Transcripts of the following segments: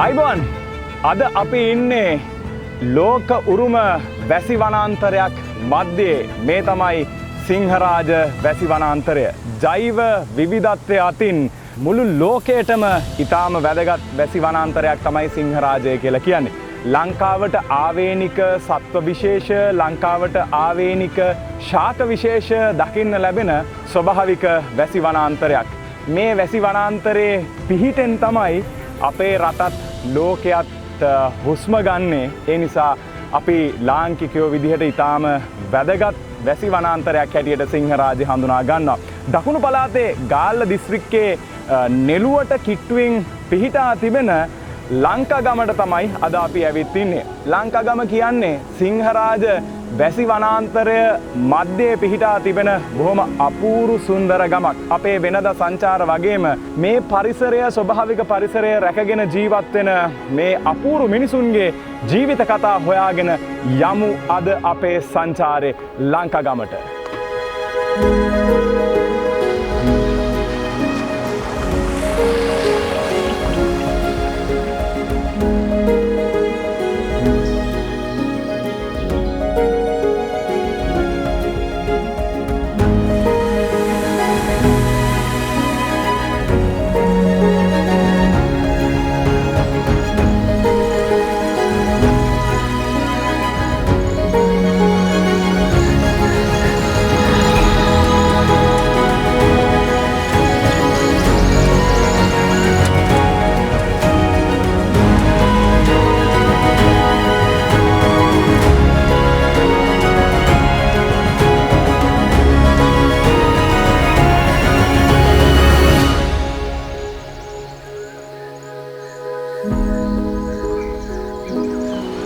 අයිබෝන් අද අපි ඉන්නේ ලෝක උරුම වැසි වනාන්තරයක් මැද්දේ මේ තමයි සිංහරාජ වැසි වනාන්තරය. ජෛව විවිධත්වය අතින් මුළු ලෝකයටම ඉතාම වැදගත් වැසි වනාන්තරයක් තමයි සිංහරාජය කියලා කියන්නේ. ලංකාවට ආවේනික සත්ව විශේෂ ලංකාවට ආවේනික ශාක විශේෂ දකින්න ලැබෙන ස්වභාවික වැසි වනාන්තරයක්. මේ වැසි වනාන්තරයේ පිහිටෙන් තමයි අපේ රටත් ලෝකයත් හුස්ම ගන්නේ. ඒ නිසා අපි ලාංකිකයෝ විදිහට ඉතාම වැදගත් වැසි වනාන්තරයක් හැටියට සිංහරාජය හඳුනා ගන්නවා. දකුණු පළාතේ ගාල්ල දිස්ත්‍රික්කයේ නෙළුවට කිට්ටුවෙන් පිහිටා තිබෙන ලංකාගමට තමයි අද අපි ඇවිත් ඉන්නේ. ලංකාගම කියන්නේ සිංහරාජ වැසි වනාන්තරය මැද්දේ පිහිටා තිබෙන බොහොම අපූරු සුන්දර ගමක්. අපේ වෙනදා සංචාර වගේම මේ පරිසරය ස්වභාවික පරිසරය රැකගෙන ජීවත් වෙන මේ අපූරු මිනිසුන්ගේ ජීවිත කතා හොයාගෙන යමු අද අපේ සංචාරේ ලංකාගමට.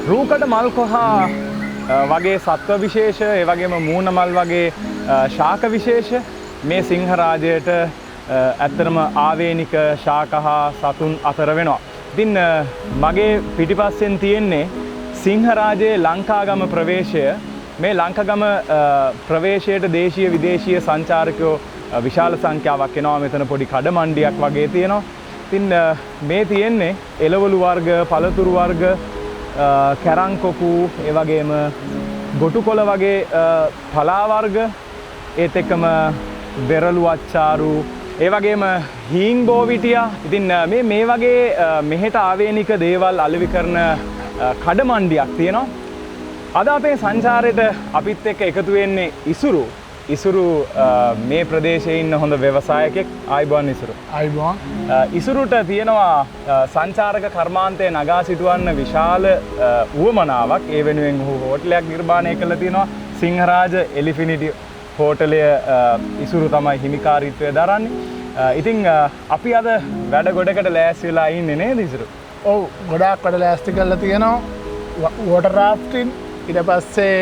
රූකඩ මල් කොහා වගේ සත්ව විශේෂ ඒ වගේම මූණ මල් වගේ ශාක විශේෂ මේ සිංහරාජයට ඇත්තටම ආවේනික ශාක හා සතුන් අතර වෙනවා. ඉතින් මගේ පිටිපස්සෙන් තියෙන්නේ සිංහරාජයේ ලංකාගම ප්‍රවේශය. මේ ලංකාගම ප්‍රවේශයට දේශීය විදේශීය සංචාරකයෝ විශාල සංඛ්‍යාවක් එනවා. මෙතන පොඩි කඩමණ්ඩියක් වගේ තියෙනවා. ඉතින් මේ තියෙන්නේ එළවලු වර්ග, පළතුරු වර්ග, කැරංකොකු ඒ වගේම ගොටුකොළ වගේ පලා වර්ග, ඒත් එක්කම වෙරළු අච්චාරු, ඒ වගේම හීන් බෝවිටියා. ඉතින් මේ වගේ මෙහෙට ආවේනික දේවල් අලෙවි කරන කඩමණ්ඩියක් තියෙනවා. අද අපේ සංචාරයට අපිත් එක්ක එකතු වෙන්නේ ඉසුරු. ඉසුරු මේ ප්‍රදේශයේ ඉන්න හොඳ ව්‍යවසායකෙක්. ආයිබෝන් ඉසුරු. ආයිබෝන්. ඉසුරුට තියෙනවා සංචාරක කර්මාන්තය නගා සිටවන්න විශාල උවමනාවක්. ඒ වෙනුවෙන් ඔහු හෝටලයක් නිර්මාණය කළා තියෙනවා. සිංහරාජ එලිෆිනිටි හෝටලය ඉසුරු තමයි හිමිකාරීත්වය දරන්නේ. ඉතින් අපි අද වැඩ ගොඩකට ලෑස්ති වෙලා ඉන්නේ නේද ඉසුරු? ඔව්, ගොඩාක් වැඩ ලෑස්ති කරලා තියෙනවා. වෝටර් රාෆ්ටින්, ඊට පස්සේ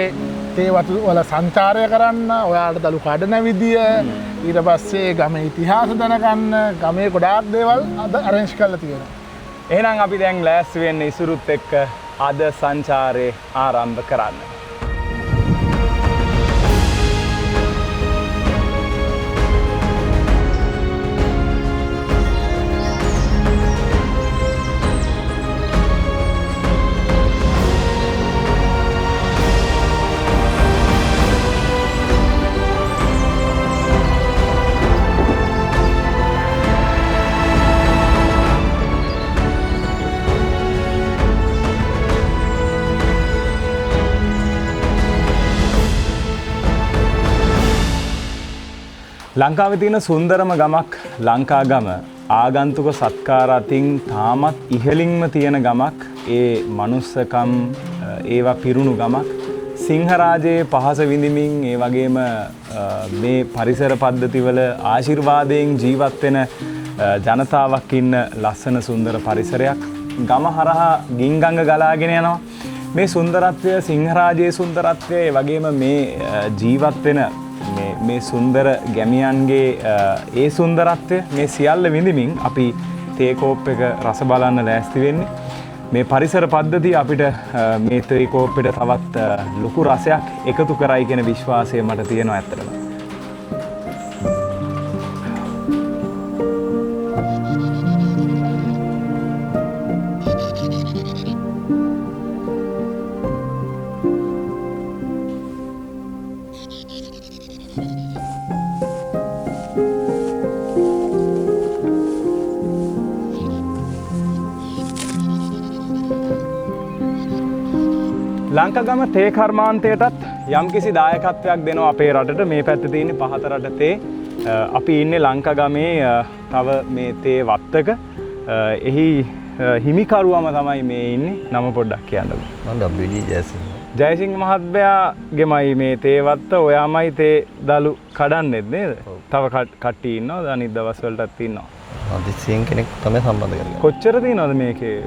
තේ වතු වල සංචාරය කරන්න, ඔයාලට දළු කඩන විදිය, ඊට පස්සේ ගමේ ඉතිහාස දැනගන්න, ගමේ ගොඩාක් දේවල් අද අරේන්ජ් කරලා තියෙනවා. එහෙනම් අපි දැන් ලෑස්ති වෙන්නේ ඉසුරුත් එක්ක අද සංචාරේ ආරම්භ කරන්න. ලංකාවේ තියෙන සුන්දරම ගමක් ලංකාගම. ආගන්තුක සත්කාර අතින් තාමත් ඉහළින්ම තියෙන ගමක්. ඒ මනුස්සකම් ඒවා පිරුණු ගමක්. සිංහරාජයේ පහස විඳිමින් ඒ වගේම මේ පරිසර පද්ධතිවල ආශිර්වාදයෙන් ජීවත් වෙන ජනතාවක් ඉන්න ලස්සන සුන්දර පරිසරයක්. ගම හරහා ගින්ගඟ ගලාගෙන යනවා. මේ සුන්දරත්වය සිංහරාජයේ සුන්දරත්වය වගේම මේ ජීවත් වෙන මේ සුන්දර ගැමියන්ගේ ඒ සුන්දරත්වය මේ සියල්ල විඳිමින් අපි තේ කෝප් එක රස බලන්න ලෑස්ති වෙන්නේ. මේ පරිසර පද්ධතිය අපිට මේ තේ කෝප්පෙට තවත් ලොකු රසයක් එකතු කරයි කියන විශ්වාසය මට තියෙනවා ඇත්තටම. ලංකාගම තේ කර්මාන්තයටත් යම්කිසි දායකත්වයක් දෙනවා අපේ රටට. මේ පැත්තේ තියෙන පහත රට තේ. අපි ඉන්නේ ලංකාගමේ තව මේ තේ වත්තක. එහි හිමිකරුවම තමයි මේ ඉන්නේ. නම පොඩ්ඩක් කියන්නකෝ. මම WD ජයසිංහ. ජයසිංහ මහත්මයාගේමයි මේ තේ වත්ත. ඔයාමයි තේ දලු කඩන්නෙත් නේද? තව කට්ටිය ඉන්නවද? අනිත් දවස් වලටත් ඉන්නවා. අදිසියෙන් කෙනෙක් තමයි සම්බන්ධ කරගන්නේ. කොච්චර තියෙනවද මේකේ?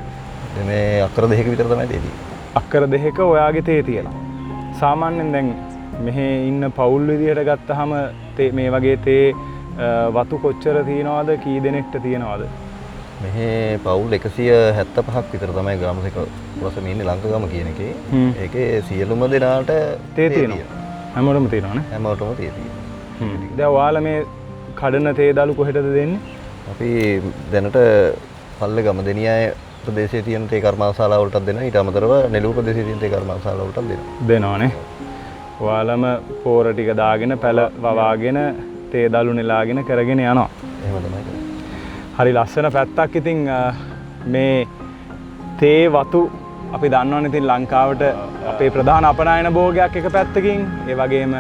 මේ අක්කර දෙකක විතර තමයි දෙන්නේ. අක්කර දෙකක ඔයාගේ තේ තියෙනවා. සාමාන්‍යයෙන් දැන් මෙහි ඉන්න පවුල් විදියට ගත්තාම මේ වගේ තේ වතු කොච්චර තියෙනවද? කී දෙනෙක්ට තියෙනවද? මෙහි පවුල් 175ක් විතර තමයි ග්‍රාමසික වශයෙන් ඉන්නේ ලංකාගම කියන එකේ. ඒකේ සියලුම දෙනාට තේ තියෙනවා. හැමෝටම තියෙනවනේ. හැමෝටම තේ තියෙනවා. දැන් ඔයාලා මේ කඩන තේ දළු කොහෙටද දෙන්නේ? අපි දැනට පල්ලේ ගම දෙනියාය ප්‍රදේශයේ තියෙන තේ කර්මාශාලා වලටත් දෙනවා. ඊට අමතරව නෙළුව ප්‍රදේශයේ තියෙන තේ කර්මාශාලා වලටත් දෙනවා. දෙනවනේ. ඔයාලම පෝර ටික දාගෙන පැල වවාගෙන තේ දළු නෙලාගෙන කරගෙන යනවා. එහෙම තමයි කරන්නේ. හරි ලස්සන පැත්තක්. ඉතින් මේ තේ වතු අපි දන්නවනේ ඉතින් ලංකාවට අපේ ප්‍රධාන අපනයන භෝගයක් එක පැත්තකින්. ඒ වගේම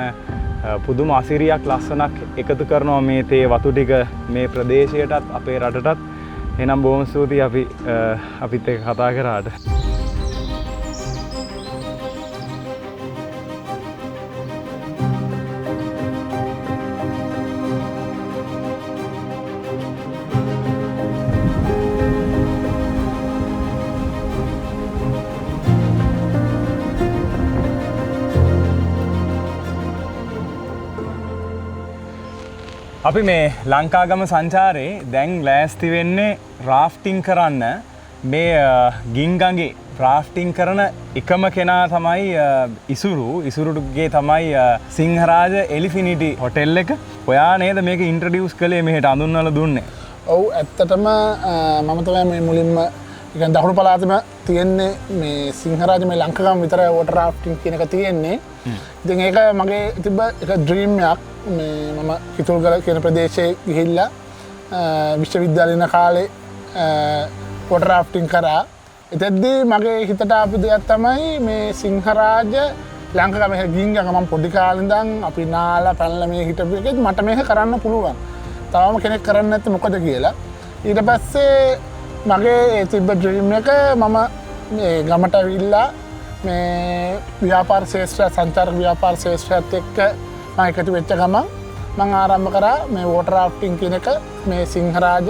පුදුම අසිරියක් ලස්සනක් එකතු කරනවා මේ තේ වතු ටික මේ ප්‍රදේශයටත් අපේ රටටත්. එහෙනම් බොහොම ස්තුතියි අපිත් එක්ක කතා කරාට. අපි මේ ලංකාගම සංචාරේ දැන් ලෑස්ති වෙන්නේ රාෆ්ටිං කරන්න. මේ ගිංගඟේ රාෆ්ටිං කරන එකම කෙනා තමයි ඉසුරුගේ තමයි සිංහරාජ එලිෆිනිටි හොටෙල් එක. ඔයා නේද මේක ඉන්ට්‍රොඩියුස් කළේ මෙහෙට අඳුන්වලා දුන්නේ? ඔව් ඇත්තටම මම තමයි මේ මුලින්ම ඉතින් දකුණු පළාතේම තියෙන්නේ මේ සිංහරාජ මේ ලංකාගම විතර වෝටර් රාෆ්ටිං කියන එක තියෙන්නේ. ඉතින් ඒක මගේ තිබ්බ එක ඩ්‍රීම් එකක්. මේ මම කිතුල්ගල කියන ප්‍රදේශයේ ගිහිල්ලා විශ්වවිද්‍යාලේ යන කාලේ වෝටර් රාෆ්ටිං කරා. එතෙද්දී මගේ හිතට ආපු දෙයක් තමයි මේ සිංහරාජ ලංකාගම ගිංගඟ මම පොඩි කාලේ ඉඳන් අපි නාලා පැනලා මේ හිටපු එකෙත් මට මේක කරන්න පුළුවන්. තාම කෙනෙක් කරන්නේ නැත්නම් මොකද කියලා. ඊට පස්සේ මගේ තිබ්බ ඩ්‍රීම් එක මම මේ ගමට ඇවිල්ලා මේ ව්‍යාපාර ශේෂ්ත්‍රය සංචාරක ව්‍යාපාර ශේෂ්ත්‍රයත් එක්ක මම එකතු වෙච්ච ගමන් මම ආරම්භ කරා මේ වෝටර් රාෆ්ටිං කියන එක මේ සිංහරාජ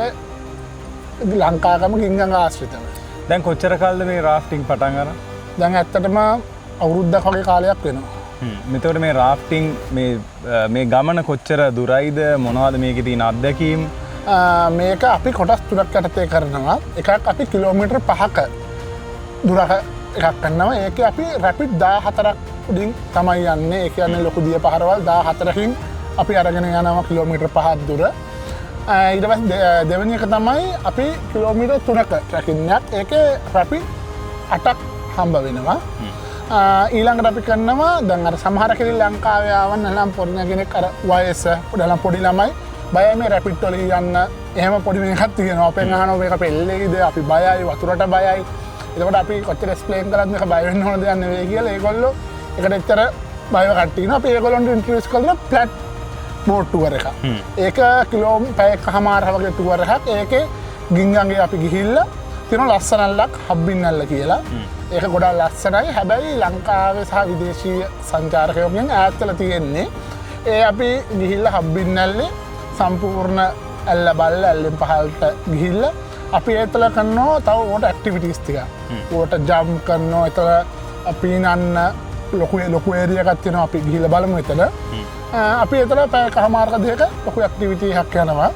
ලංකාගම ගිංගඟ ආශ්‍රිතව. දැන් කොච්චර කාලද මේ රාෆ්ටිං පටන් ගන්න? දැන් ඇත්තටම අවුරුද්දක් වගේ කාලයක් වෙනවා. මෙතකොට මේ රාෆ්ටිං මේ ගමන කොච්චර දුරයිද? මොනවද මේකේ තියෙන අත්දැකීම්? මේක අපි කොටස් තුනක් යටතේ කරනවා. එකක් අපි කිලෝමීටර් 5ක දුරක එකක් කරනවා. ඒකේ අපි රැපිඩ් 14ක් උඩින් තමයි යන්නේ. ඒ කියන්නේ ලොකු දිය පහරවල් 14කින් අපි අරගෙන යනවා කිලෝමීටර් 5ක් දුර. ඊට පස්සේ දෙවෙනි එක තමයි අපි කිලෝමීටර් 3ක ට්‍රැකින් එකක්. ඒකේ රැපිඩ් 8ක් හම්බ වෙනවා. ඊළඟට අපි කරනවා දැන් අර සමහර කෙනෙක් ලංකාවේ ආවම නම් පොඩි කෙනෙක් අර වයස පොඩි ළමයි බයයි මේ රැපිඩ් වල යන්න. එහෙම පොඩි මේකක් තියෙනවා. අපෙන් අහනවා මේක පෙල්ලේද? අපි බයයි වතුරට බයයි. එතකොට අපි කොච්චර එක්ස්ප්ලেইন කරත් මේක බය වෙන්න ඕන දෙයක් නෙවෙයි කියලා ඒගොල්ලෝ ඒකට එච්චර බයව කට්ටිය ඉන්නවා. අපි ඒගොල්ලොන්ට ඉන්ට්‍රොඩියුස් කරන ෆ්ලැට් බෝට් ටුවර් එකක්. ඒක පැයකමාරක් වගේ ටුවර් එකක්. ඒකේ ගිංගඟේ අපි ගිහිල්ලා තියෙන ලස්සනල්ලක් හබ්බින්නල්ල කියලා. ඒක ගොඩාක් ලස්සනයි. හැබැයි ලංකාවේ සහ විදේශීය සංචාරකයෝගෙන් ඈත්වල තියෙන්නේ. ඒ අපි ගිහිල්ලා හබ්බින්නල්ලේ සම්පූර්ණ ඇල්ල බල්ල ඇල්ලෙන් පහළට ගිහිල්ලා අපි ඒතල කරනවා තව වෝටර් ඇක්ටිවිටීස් ටික. වෝටර් ජම්ප් කරනවා. ඒතල අපි නන්න ලොකු ඒරියකත් තියෙනවා අපි ගිහිල්ලා බලමු එතන. අපි එතන පැය කහමාරක දෙක ලොකු ඇක්ටිවිටි එකක් යනවා.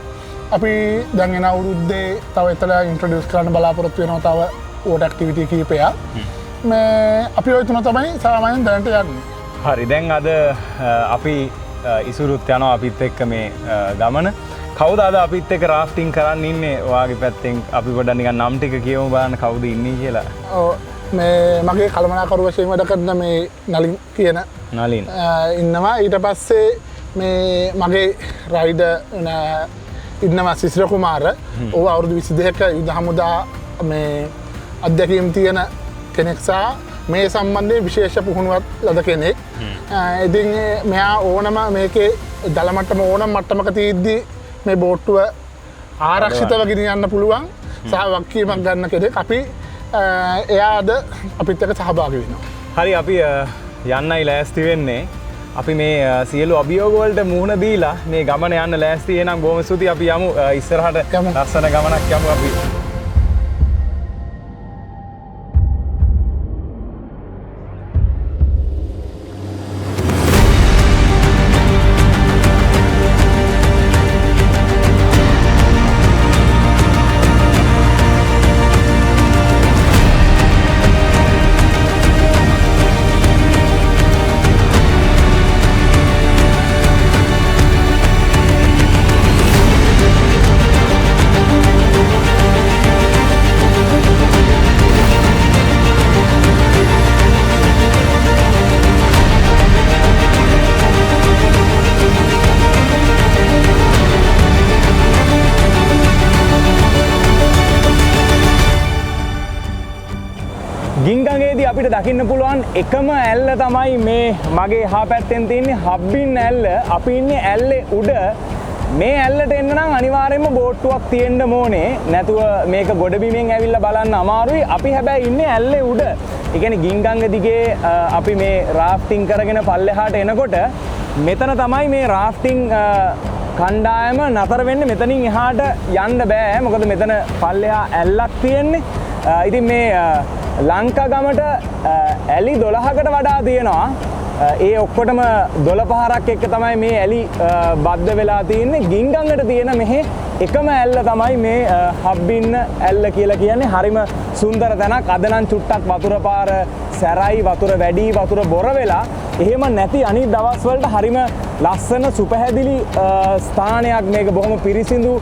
අපි දැන් එන අවුරුද්දේ තව එතන ඉන්ට්‍රොඩියුස් කරන්න බලාපොරොත්තු වෙනවා තව වෝටර් ඇක්ටිවිටි කීපයක්. මේ අපි ඔය තුන තමයි සාමාන්‍යයෙන් දැනට යන්නේ. හරි දැන් අද අපි ඉසුරුත් යනවා අපිත් එක්ක මේ ගමන. කවුද අද අපිත් එක්ක රාෆ්ටිං කරන්න ඉන්නේ? ඔයාගේ පැත්තෙන් අපි පොඩ්ඩක් නිකන් නම් ටික කියමු බලන්න කවුද ඉන්නේ කියලා. ඔව් මේ මගේ කළමනාකරු වශයෙන් වැඩ කරන මේ නලින් කියන නලින් ඉන්නවා. ඊට පස්සේ මේ මගේ රයිඩර් ඉන්නවා සිසිර කුමාර. ඔහු අවුරුදු 22ක යුද හමුදා මේ අධ්‍යක්ෂකම් තියෙන කෙනෙක් සහ මේ සම්බන්ධයෙන් විශේෂ පුහුණුවක් ලද කෙනෙක්. ඉතින් මෙයා ඕනම මේකේ දල මට්ටම ඕනම මට්ටමක තියෙද්දි මේ බෝට්ටුව ආරක්ෂිතව ගෙනියන්න පුළුවන් සහ වගකීමක් ගන්න කෙනෙක්. අපි එයා අද අපිත් එක්ක සහභාගී වෙනවා. හරි අපි යන්නයි ලෑස්ති වෙන්නේ. අපි මේ සියලු අභියෝග වලට මුහුණ දීලා මේ ගමන යන්න ලෑස්ති. එහෙනම් බොහොම ස්තුතියි. අපි යමු ඉස්සරහට ලස්සන ගමනක් යමු අපි. ගින්ගඟේදී අපිට දකින්න පුළුවන් එකම ඇල්ල තමයි මේ මගේ හා පැත්තෙන් තියෙන්නේ හබ්බින් ඇල්ල. අපි ඉන්නේ ඇල්ලේ උඩ. මේ ඇල්ලට එන්න නම් අනිවාර්යයෙන්ම බෝට්ටුවක් තියෙන්න ඕනේ. නැතුව මේක ගොඩබිමෙන් ඇවිල්ලා බලන්න අමාරුයි. අපි හැබැයි ඉන්නේ ඇල්ලේ උඩ. ඒ කියන්නේ ගින්ගඟ දිගේ අපි මේ රාෆ්ටිං කරගෙන පල්ලෙහාට එනකොට මෙතන තමයි මේ රාෆ්ටිං කණ්ඩායම නතර වෙන්නේ. මෙතනින් එහාට යන්න බෑ. මොකද මෙතන පල්ලෙහා ඇල්ලක් තියෙන්නේ. ඉතින් මේ ලංකා ගමට ඇලි 12කට වඩා තියෙනවා. ඒ ඔක්කොටම 12 එක්ක තමයි මේ ඇලි බද්ධ වෙලා තියෙන්නේ. ගින්ගඟට තියෙන මෙහි එකම ඇල්ල තමයි මේ හබ්බින්න ඇල්ල කියලා කියන්නේ. හරිම සුන්දර තැනක්. අද නම් චුට්ටක් වතුර පාර සැරයි, වතුර වැඩි, වතුර බොර වෙලා. එහෙම නැති අනිත් දවස් වලට හරිම ලස්සන සුපැහැදිලි ස්ථානයක්. මේක බොහොම පිරිසිදු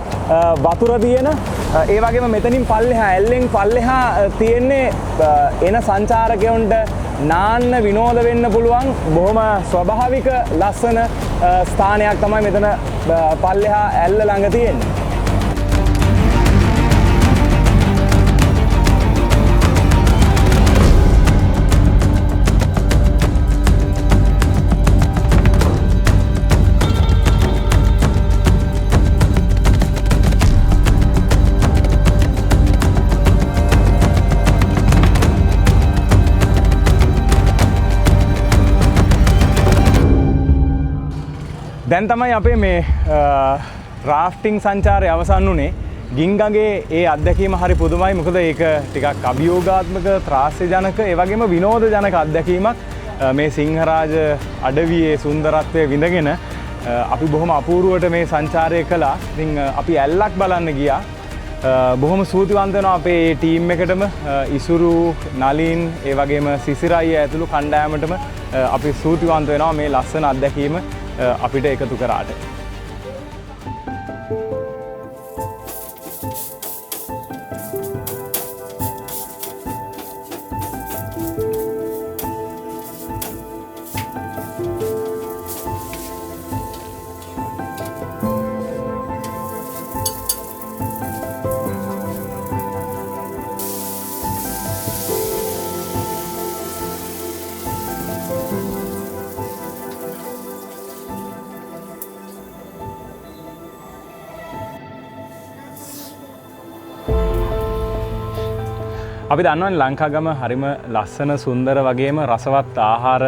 වතුර තියෙන. ඒ වගේම මෙතනින් පල්ලෙහා ඇල්ලෙන් පල්ලෙහා තියෙන්නේ එන සංචාරකයන්ට නාන්න විනෝද වෙන්න පුළුවන් බොහොම ස්වභාවික ලස්සන ස්ථානයක් තමයි මෙතන පල්ලෙහා ඇල්ල ළඟ තියෙන්නේ. දැන් තමයි අපේ මේ රාෆ්ටිං සංචාරය අවසන් වුණේ. ගින්ගඟේ ඒ අත්දැකීම හරි පුදුමයි. මොකද ඒක ටිකක් අභියෝගාත්මක, ත්‍රාස්‍යජනක, ඒ වගේම විනෝදජනක අත්දැකීමක්. මේ සිංහරාජ අඩවියේ සුන්දරත්වය විඳගෙන අපි බොහොම අපූර්වට මේ සංචාරය කළා. ඉතින් අපි ඇල්ලක් බලන්න ගියා. බොහොම ස්තුතිවන්ත වෙනවා අපේ ටීම් එකටම, ඉසුරු, නලින්, ඒ වගේම සිසිරයි ඇතුළු කණ්ඩායමටම අපි ස්තුතිවන්ත වෙනවා මේ ලස්සන අත්දැකීම අපිට එකතු කරාට. අපි දන්නවනේ ලංකාගම හරිම ලස්සන සුන්දර වගේම රසවත් ආහාර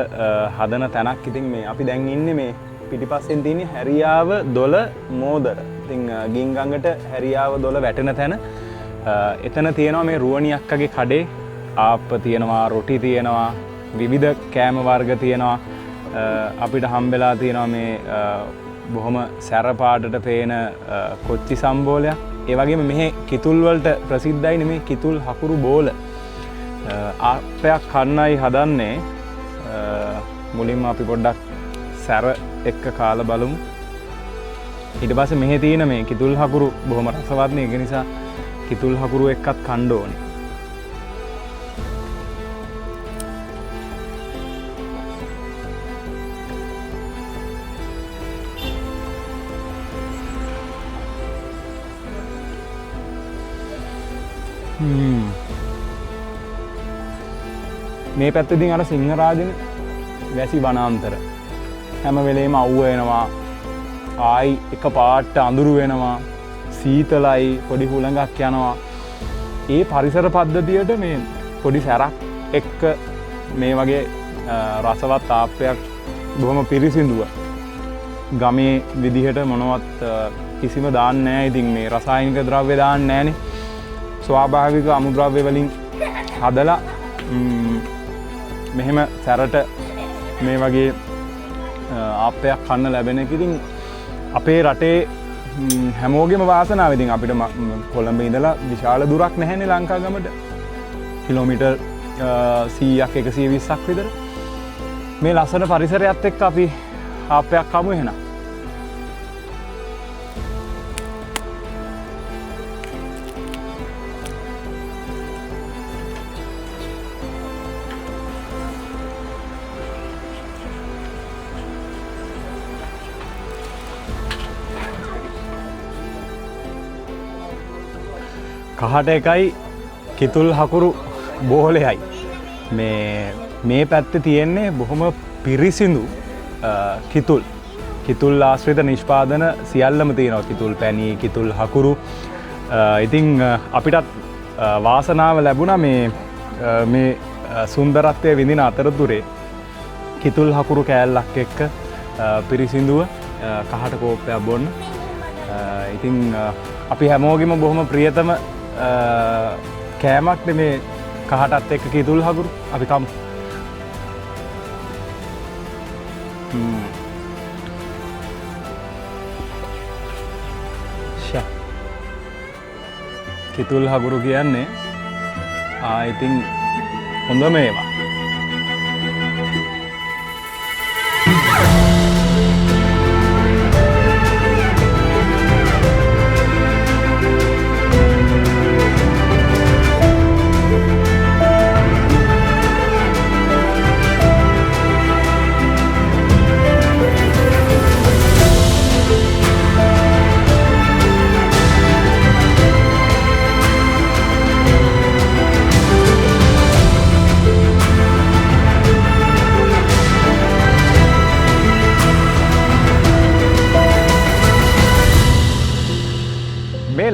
හදන තැනක්. ඉතින් මේ අපි දැන් ඉන්නේ මේ පිටිපස්සෙන් තියෙන හැරියාව දොළ මෝදර. ඉතින් ගින්ගඟට හැරියාව දොළ වැටෙන තැන එතන තියෙනවා මේ රුවණි අක්කගේ කඩේ. ආප්ප තියෙනවා, රොටි තියෙනවා, විවිධ කෑම වර්ග තියෙනවා. අපිට හම්බෙලා තියෙනවා මේ බොහොම සැර පාටට පේන කොච්චි සම්බෝලයක්. ඒ වගේම මෙහි කිතුල් වලට ප්‍රසිද්ධයි මේ කිතුල් හකුරු බෝල. ආප්පයක් කන්නයි හදන්නේ. මුලින්ම අපි පොඩ්ඩක් සැර එක්ක කාලා බලමු. ඊට පස්සේ මෙහි තියෙන මේ කිතුල් හකුරු බොහොම රසවත් නේ. ඒක නිසා කිතුල් හකුරු එක්කත් කන්න ඕනේ. මේ පැත්තකින් අර සිංහරාජනේ වැසි වනාන්තර හැම වෙලේම අවුව වෙනවා. ආයි එක පාට අඳුරු වෙනවා. සීතලයි පොඩි හුළඟක් යනවා. ඒ පරිසර පද්ධතියට මේ පොඩි සැරක් එක්ක මේ වගේ රසවත් ආප්පයක් බොහොම පිරිසිදුව ගමේ විදිහට මොනවත් කිසිම දාන්නේ නැහැ. ඉතින් මේ රසායනික ද්‍රව්‍ය දාන්නේ නැහනේ. ස්වාභාවික අමුද්‍රව්‍ය වලින් හදලා මෙහෙම සැරට මේ වගේ ආප්පයක් කන්න ලැබෙන එක ඉතින් අපේ රටේ හැමෝගෙම වාසනාව. ඉතින් අපිට කොළඹ ඉඳලා විශාල දුරක් නැහැනේ ලංකාගමට. කිලෝමීටර් 100ක් 120ක් විතර. මේ ලස්සන පරිසරයත් එක්ක අපි ආප්පයක් කමු එහෙනම්. කහට එකයි කිතුල් හකුරු බෝලයයි. මේ පැත්තේ තියෙන්නේ බොහොම පිරිසිදු කිතුල් ආශ්‍රිත නිෂ්පාදන සියල්ලම තියෙනවා. කිතුල් පැණි, කිතුල් හකුරු. ඉතින් අපිටත් වාසනාව ලැබුණා මේ සුන්දරත්වය විඳින අතරතුරේ කිතුල් හකුරු කෑල්ලක් එක්ක පිරිසිදුව කහට කෝප්පයක් බොන්න. ඉතින් අපි හැමෝගෙම බොහොම ප්‍රියතම කෑමක් මේ කහටත් එක්ක කිතුල් හකුරු. අපි කමු. කිතුල් හකුරු කියන්නේ ඉතින් හොඳම ඒවා.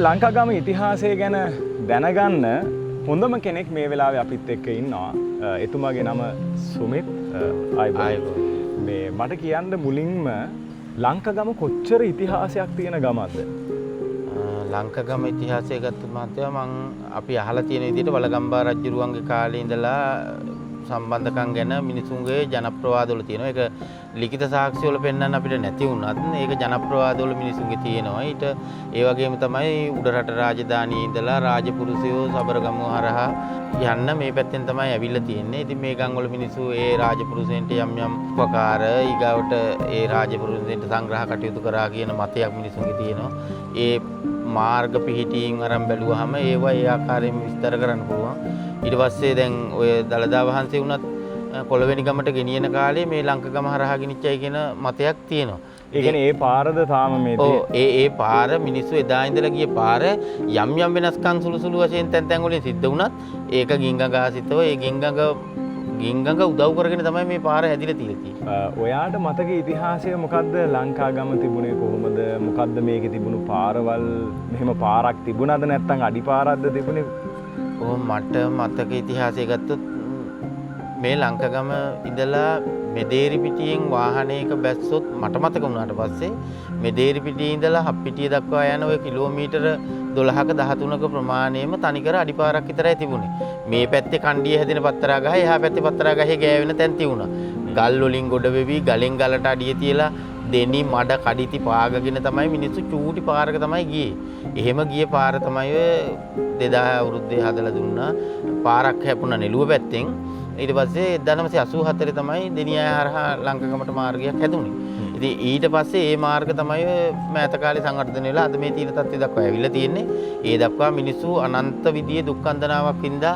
ලංකාගම ඉතිහාසය ගැන දැනගන්න හොඳම කෙනෙක් මේ වෙලාවේ අපිත් එක්ක ඉන්නවා. එතුමාගේ නම සුමිත්. මේ මට කියන්න මුලින්ම ලංකාගම කොච්චර ඉතිහාසයක් තියෙන ගමක්ද? ලංකාගම ඉතිහාසය ගත්තොත් මහත්තයා මං අපි අහලා තියෙන විදිහට වලගම්බා රජුරුවන්ගේ කාලේ ඉඳලා සම්බන්ධකම් ගැන මිනිසුන්ගේ ජනප්‍රවාදවල තියෙනවා. ඒක ලිඛිත සාක්ෂි වල පෙන්වන්න අපිට නැති වුණත් ඒක ජනප්‍රවාදවල මිනිසුන්ගේ තියෙනවා. ඊට ඒ වගේම තමයි උඩරට රාජධානියේ ඉඳලා රාජපුරුෂයෝ සබරගමුව හරහා යන්න මේ පැත්තෙන් තමයි ඇවිල්ලා තියෙන්නේ. ඉතින් මේ ගම් වල මිනිස්සු ඒ රාජපුරුෂයන්ට යම් උපකාර ඊගාවට ඒ රාජපුරුෂයන්ට සංග්‍රහ කටයුතු කරා කියන මතයක් මිනිසුන්ගේ තියෙනවා. ඒ මාර්ග පිහිටීම් අරන් බැලුවාම ඒවා ඒ ආකාරයෙන් විස්තර කරන්න පුළුවන්. ඊට පස්සේ දැන් ඔය දළදා වහන්සේ වුණත් කොළවෙනි ගමට ගෙනියන කාලේ මේ ලංකාගම හරහා ගෙනිච්චයි කියන මතයක් තියෙනවා. ඒ කියන්නේ ඒ පාරද තාම මේ ඒ පාර මිනිස්සු එදා ඉඳලා ගිය පාර යම් වෙනස්කම් සුළු වශයෙන් තැන් වලින් සිද්ධ වුණත් ඒක ගින්ගඟ ආසිතව ඒ ගින්ගඟ උදව් කරගෙන තමයි මේ පාර හැදිලා තියෙන්නේ. ඔයාට මතක ඉතිහාසය මොකද්ද? ලංකාගම තිබුණේ කොහොමද? මොකද්ද මේකේ තිබුණු පාරවල්? මෙහෙම පාරක් තිබුණාද නැත්නම් අඩි පාරක්ද තිබුණේ? මට මතක ඉතිහාසය ගත්තොත් මේ ලංකගම ඉඳලා මෙදේරි පිටියෙන් වාහනයක බැස්සොත් මට මතක වුණාට පස්සේ මෙදේරි පිටියේ ඉඳලා හප්පිටිය දක්වා යන ඔය කිලෝමීටර 12ක 13ක ප්‍රමාණයම තනිකර අඩිපාරක් විතරයි තිබුණේ. මේ පැත්තේ කණ්ඩිය හැදෙන පත්තරා ගහ, එහා පැත්තේ පත්තරා ගහේ ගෑවෙන තැන් තිබුණා. ගල් වලින් ගොඩ වෙවි, ගලෙන් ගලට අඩිය තියලා දෙනි මඩ කඩිති පාගගෙන තමයි මිනිස්සු චූටි පාරක තමයි ගියේ. එහෙම ගිය පාර තමයි ඔය 2000 අවුරුද්දේ හදලා දුන්නා. පාරක් හැපුණා නෙළුව පැත්තෙන්. ඊට පස්සේ 1984 තමයි දෙනියය හරහා ලංකගමට මාර්ගයක් හැදුනේ. ඉතින් ඊට පස්සේ මේ මාර්ග තමයි මෑත කාලේ සංවර්ධනය වෙලා අද මේ තීන තත්ත්වය දක්වා ඇවිල්ලා තියෙන්නේ. ඒ දක්වා මිනිස්සු අනන්ත විදියේ දුක්ඛන්දනාවක් වින්දා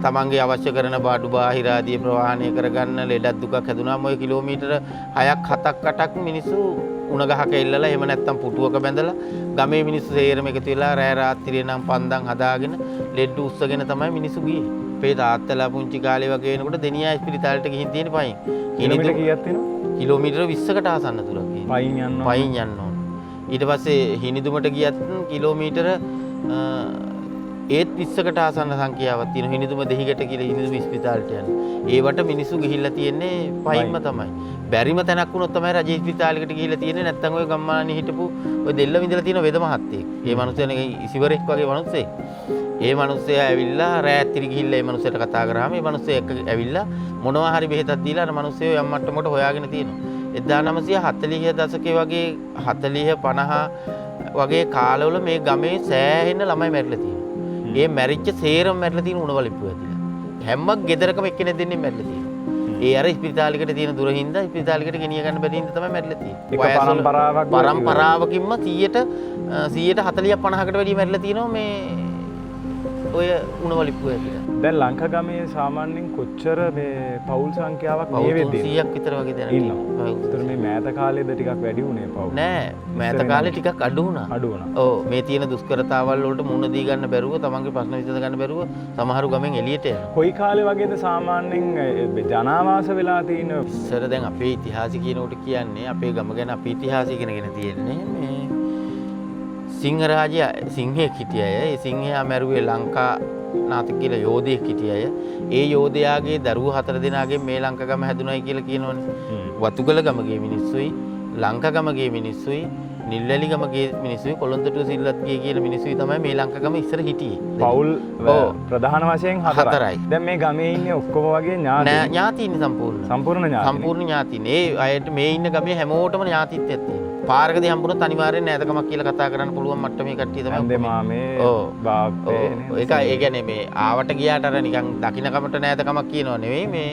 තමන්ගේ අවශ්‍ය කරන බාඩු බාහිර ආදී ප්‍රවාහනය කරගන්න ලෙඩක් දුකක් හැදුනාම ඔය කිලෝමීටර 6ක් 7ක් 8ක් මිනිස්සු උණ ගහක එල්ලලා එහෙම නැත්නම් පුටුවක බැඳලා ගමේ මිනිස්සු සේරම එකතු වෙලා රෑ රාත්‍රියේ නම් පන්දන් හදාගෙන ලෙඩ උස්සගෙන තමයි මිනිස්සු ගියේ. අපේ තාත්තලා පුංචි කාලේ වගේ වෙනකොට දෙනියා ඉස්පිරිතාලෙට ගිහින් තියෙන පයින්. කිලෝමීටර කීයක් තියෙනවද? කිලෝමීටර 20කට ආසන්න දුරක් තියෙනවා. පයින් යන්න ඕන. ඊට පස්සේ හිනිදුමට ගියත් කිලෝමීටර ඒත් 20කට ආසන්න සංඛ්‍යාවක් තියෙනවා. හිනිදුම දෙහිගට කියලා හිනිදුම ඉස්පිරිතාලෙට යන්නේ. ඒවට මිනිස්සු ගිහිල්ලා තියෙන්නේ පයින්ම තමයි. බැරිම තැනක් වුණොත් තමයි රජ ඉස්පිරිතාලෙකට ගිහිල්ලා තියෙන්නේ. නැත්නම් ඔය ගම්මානේ හිටපු ඔය දෙල්ල විඳලා තියෙන වෙද මහත්තයෙක්. ඒ මනුස්සයනේ ඉසිවරෙක් වගේ මනුස්සයෙක්. ඒ මිනිස්සයා ඇවිල්ලා රාත්‍රී ගිහිල්ලා ඒ මිනිස්සට කතා කරාම ඒ මිනිස්සයා එක්ක ඇවිල්ලා මොනවා හරි බෙහෙතක් දීලා අර මිනිස්සයෝ යම් මට්ටමකට හොයාගෙන තියෙනවා. 1940 දශකයේ වගේ 40 50 වගේ කාලවල මේ ගමේ සෑහෙන ළමයි මැරිලා තියෙනවා. ඒ මැරිච්ච සේරම මැරිලා තියෙන උණවලිප්පු ඇතිලා. හැම ගෙදරකම එක්කෙනෙක් දෙන්නේ මැරිලා තියෙනවා. ඒ අර ඉස්පිරිතාලෙකට තියෙන දුර හින්දා ඉස්පිරිතාලෙකට ගෙනිය ගන්න බැරි හින්දා තමයි මැරිලා තියෙන්නේ. පරම්පරාවකින්ම 100ට 40 50කට වැඩිය මැරිලා තියෙනවා මේ ඔය උණවලිප්පු ඇතිලා. දැන් ලංකගමේ සාමාන්‍යයෙන් කොච්චර මේ පවුල් සංඛ්‍යාවක් මේ වෙද්දී 100ක් විතර වගේ දැනට ඉන්නවා. ඒතර මේ මෑත කාලේද ටිකක් වැඩි වුණේ පවුල්. නෑ මෑත කාලේ ටිකක් අඩු වුණා. අඩු වුණා. ඔව් මේ තියෙන දුෂ්කරතාවල් වලට මුහුණ දී ගන්න බැරුව තමන්ගේ ප්‍රශ්න විසඳ ගන්න බැරුව සමහරු ගමෙන් එළියට යනවා. කොයි කාලේ වගේද සාමාන්‍යයෙන් ජනාවාස වෙලා තියෙන ඉස්සර දැන් අපේ ඉතිහාසය කියනකොට කියන්නේ අපේ ගම ගැන අපේ ඉතිහාසය ඉගෙනගෙන තියෙන්නේ මේ සිංහ රාජ්‍ය සිංහෙක් හිටිය අය. ඒ සිංහයා මැරුවේ ලංකා නාත කියලා යෝධයෙක් හිටිය අය. ඒ යෝධයාගේ දරුවෝ 4 දෙනාගෙන් මේ ලංකගම හැදුනයි කියලා කියනවනේ. වතුගල ගමගේ මිනිස්සුයි, ලංකගමගේ මිනිස්සුයි, නිල්වැලි ගමගේ මිනිස්සුයි, කොළොන්තොටුව සිල්ලත්ගේ කියන මිනිස්සුයි තමයි මේ ලංකගම ඉස්සර හිටියේ. පවුල් ප්‍රධාන වශයෙන් 4යි. දැන් මේ ගමේ ඉන්නේ ඔක්කොම වගේ ඥාතීන් සම්පූර්ණ. සම්පූර්ණ ඥාතීන්. ඒ අයට මේ ඉන්න ගමේ හැමෝටම ඥාතිත්වයක් තියෙනවා. පාරකදී හම්බුනොත් අනිවාර්යෙන් නෑදකමක් කියලා කතා කරන්න පුළුවන් මට්ටමේ කට්ටිය තමයි. හන්දේ මාමේ බාප්පේ ඒක ඒ කියන්නේ මේ ආවට ගියාට අර නිකන් දකින්නකමට නෑදකමක් කියනව නෙවෙයි මේ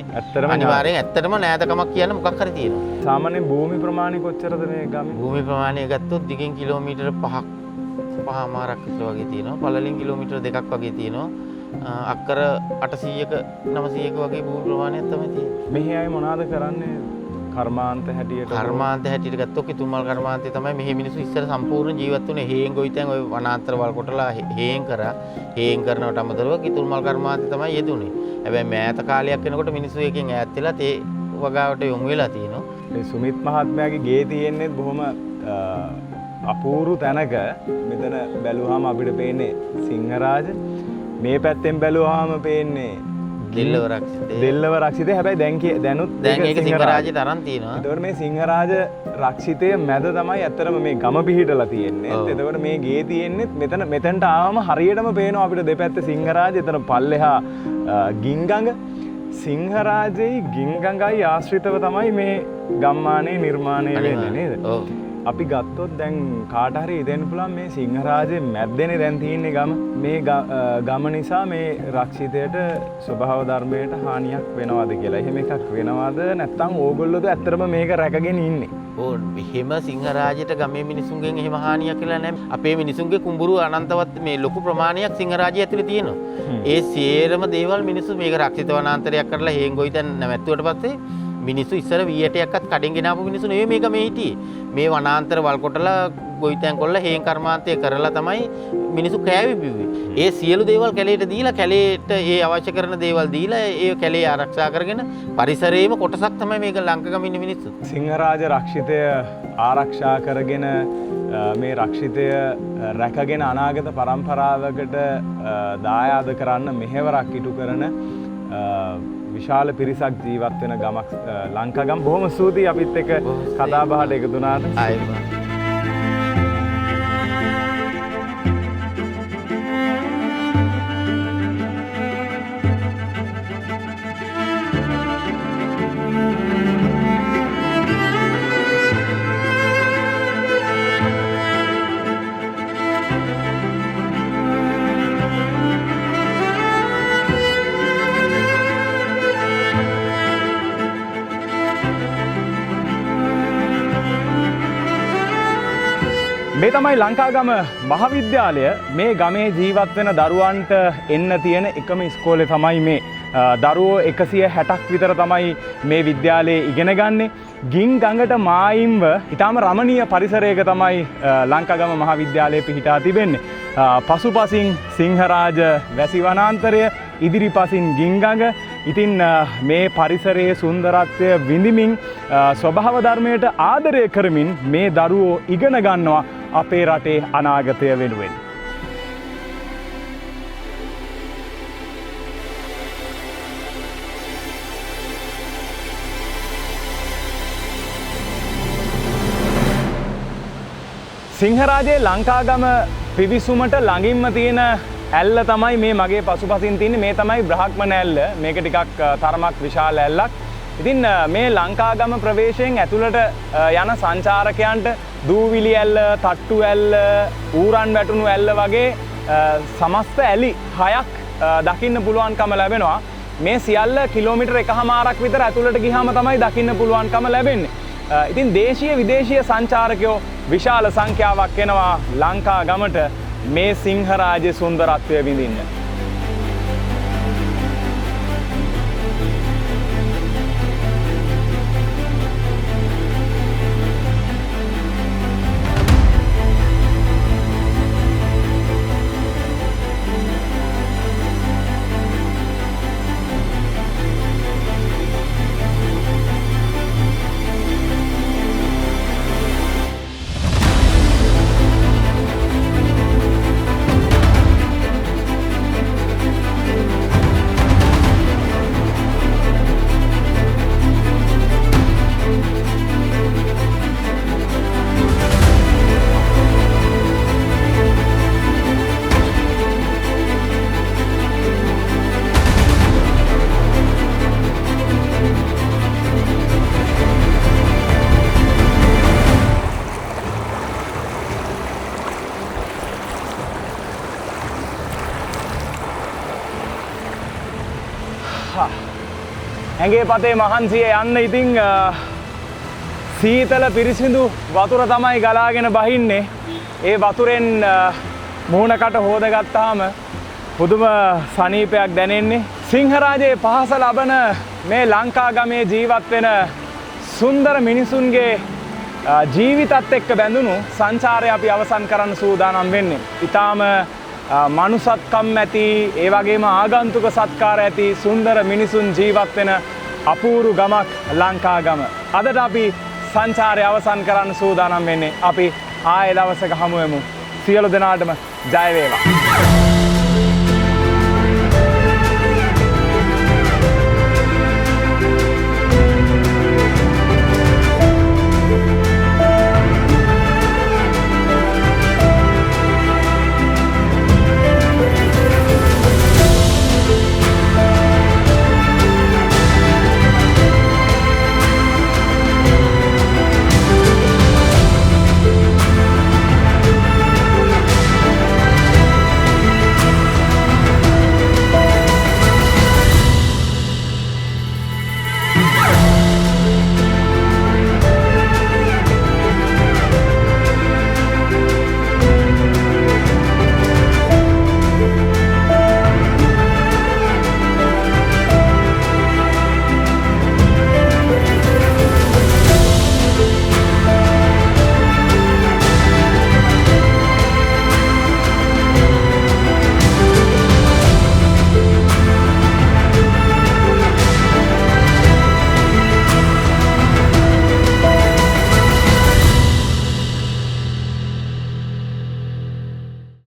අනිවාර්යෙන් ඇත්තටම නෑදකමක් කියන්න මොකක් හරි තියෙනවා. සාමාන්‍යයෙන් භූමි ප්‍රමාණය කොච්චරද මේ ගමේ? භූමි ප්‍රමාණය ගත්තොත් දිගින් කිලෝමීටර 5මාරක් විතර වගේ තියෙනවා. පළලින් කිලෝමීටර 2ක් වගේ තියෙනවා. අක්කර 800ක 900ක වගේ භූමි ප්‍රමාණයක් තමයි තියෙන්නේ. මෙහි අය මොනවද කරන්නේ? කර්මාන්ත හැටියට ගත්තොත් කිතුල්මල් කර්මාන්තය තමයි මෙහි මිනිස්සු ඉස්සර සම්පූර්ණ ජීවත් වුණේ. හේන් ගොවිතැන් ඔය වනාන්තර වල් කොටලා හේන් කරා. හේන් කරනවට අමතරව කිතුල්මල් කර්මාන්තය තමයි යෙදුනේ. හැබැයි මෑත කාලයක් වෙනකොට මිනිස්සු එකෙන් ඈත් වෙලා තේ වගාවට යොමු වෙලා තියෙනවා. මේ සුමිත් මහත්මයාගේ ගේ තියෙන්නේ බොහොම අපූර්ව තැනක. මෙතන බැලුවාම අපිට පේන්නේ සිංහරාජ. මේ පැත්තෙන් බැලුවාම පේන්නේ දෙල්ලව රක්ෂිතය. හැබැයි දැනුත් ඒක සිංහරාජයට අරන් තියෙනවා. එතකොට මේ සිංහරාජ රක්ෂිතය මැද තමයි ඇත්තටම මේ ගම පිහිටලා තියෙන්නේ. එතකොට මේ ගේ තියෙන්නේ මෙතනට ආවම හරියටම පේනවා අපිට දෙපැත්තේ සිංහරාජ. එතන පල්ලෙහා ගින්ගඟ. සිංහරාජෙයි ගින්ගඟයි ආශ්‍රිතව තමයි මේ ගම්මානේ නිර්මාණය වෙන්නේ නේද? ඔව්. අපි ගත්තොත් දැන් කාට හරි ඉදෙන්න පුළුවන් මේ සිංහරාජේ මැද්දේනේ දැන් තියෙන්නේ ගම. මේ ගම නිසා මේ රක්ෂිතයට ස්වභාව ධර්මයට හානියක් වෙනවද කියලා. එහෙම එකක් වෙනවද නැත්නම් ඕගොල්ලෝද ඇත්තටම මේක රැකගෙන ඉන්නේ? ඕ එහෙම සිංහරාජයට ගමේ මිනිසුන්ගෙන් එහෙම හානියක් කියලා නැහැ. අපේ මිනිසුන්ගේ කුඹුරු අනන්තවත් මේ ලොකු ප්‍රමාණයක් සිංහරාජය ඇතුලේ තියෙනවා. ඒ සියරම දේවල් මිනිස්සු මේක රක්ෂිත වනාන්තරයක් කරලා හේන් ගොවිතැන් නැවැත්තුවට පස්සේ මිනිස්සු ඉස්සර වීයටයක්වත් කඩෙන් ගෙනාපු මිනිස්සු නෙවෙයි මේක මේ හිටියේ. මේ වනාන්තර වල් කොටලා ගොවිතැන් කොල්ල හේන් කර්මාන්තය කරලා තමයි මිනිස්සු කෑවි බිව්වේ. ඒ සියලු දේවල් කැලේට දීලා කැලේට ඒ අවශ්‍ය කරන දේවල් දීලා ඒ කැලේ ආරක්ෂා කරගෙන පරිසරයේම කොටසක් තමයි මේක ලංකගම ඉන්න මිනිස්සු. සිංහරාජ රක්ෂිතය ආරක්ෂා කරගෙන මේ රක්ෂිතය රැකගෙන අනාගත පරම්පරාවකට දායාද කරන්න මෙහෙවරක් ඉටු කරන විශාල පිරිසක් ජීවත් වෙන ගමක් ලංකාගම. බොහොම ස්තුතියි අපිත් එක්ක කතා බහට එකතු වුණාට. ආයෙත් මේ තමයි ලංකාගම මහාවිද්‍යාලය. මේ ගමේ ජීවත් වෙන දරුවන්ට එන්න තියෙන එකම ඉස්කෝලේ තමයි මේ. දරුවෝ 160ක් විතර තමයි මේ විද්‍යාලයේ ඉගෙන ගන්නේ. ගින් ගඟට මායිම්ව ඊටාම රමණීය පරිසරයක තමයි ලංකාගම මහාවිද්‍යාලය පිහිටා තිබෙන්නේ. පසුපසින් සිංහරාජ වැසි වනාන්තරය, ඉදිරිපසින් ගින් ගඟ. ඉතින් මේ පරිසරයේ සුන්දරත්වය විඳිමින් ස්වභාව ධර්මයට ආදරය කරමින් මේ දරුවෝ ඉගෙන ගන්නවා අපේ රටේ අනාගතය වෙනුවෙන්. සිංහරාජයේ ලංකාගම පිවිසුමට ළඟින්ම තියෙන ඇල්ල තමයි මේ මගේ පසුපසින් තියෙන්නේ. මේ තමයි බ්‍රහ්මණ ඇල්ල. මේක ටිකක් තරමක් විශාල ඇල්ලක්. ඉතින් මේ ලංකාගම ප්‍රවේශයෙන් ඇතුළට යන සංචාරකයන්ට දූවිලි ඇල්ල, තට්ටු ඇල්ල, ඌරන් වැටුණු ඇල්ල වගේ සමස්ත ඇලි 6ක් දකින්න පුළුවන්කම ලැබෙනවා. මේ සියල්ල කිලෝමීටර් 1.5ක් විතර ඇතුළට ගියාම තමයි දකින්න පුළුවන්කම ලැබෙන්නේ. ඉතින් දේශීය විදේශීය සංචාරකයෝ විශාල සංඛ්‍යාවක් එනවා ලංකාගමට මේ සිංහරාජයේ සුන්දරත්වය විඳින්න. ඇගේ පතේ මහන්සිය යන්න ඉතින් සීතල පිරිසිදු වතුර තමයි ගලාගෙන බහින්නේ. ඒ වතුරෙන් මුහුණකට හෝදගත්තාම පුදුම සනීපයක් දැනෙන්නේ. සිංහරාජයේ පහස ලබන මේ ලංකාගමේ ජීවත් වෙන සුන්දර මිනිසුන්ගේ ජීවිතත් එක්ක බැඳුණු සංචාරය අපි අවසන් කරන්න සූදානම් වෙන්නේ. ඊටාම මනුසත්කම් ඇති, ඒ වගේම ආගන්තුක සත්කාර ඇති සුන්දර මිනිසුන් ජීවත් වෙන අපූරු ගමක් ලංකාගම. අදට අපි සංචාරය අවසන් කරන්න සූදානම් වෙන්නේ. අපි ආයෙ දවසක හමු වෙමු. සියලු දෙනාටම ජය වේවා.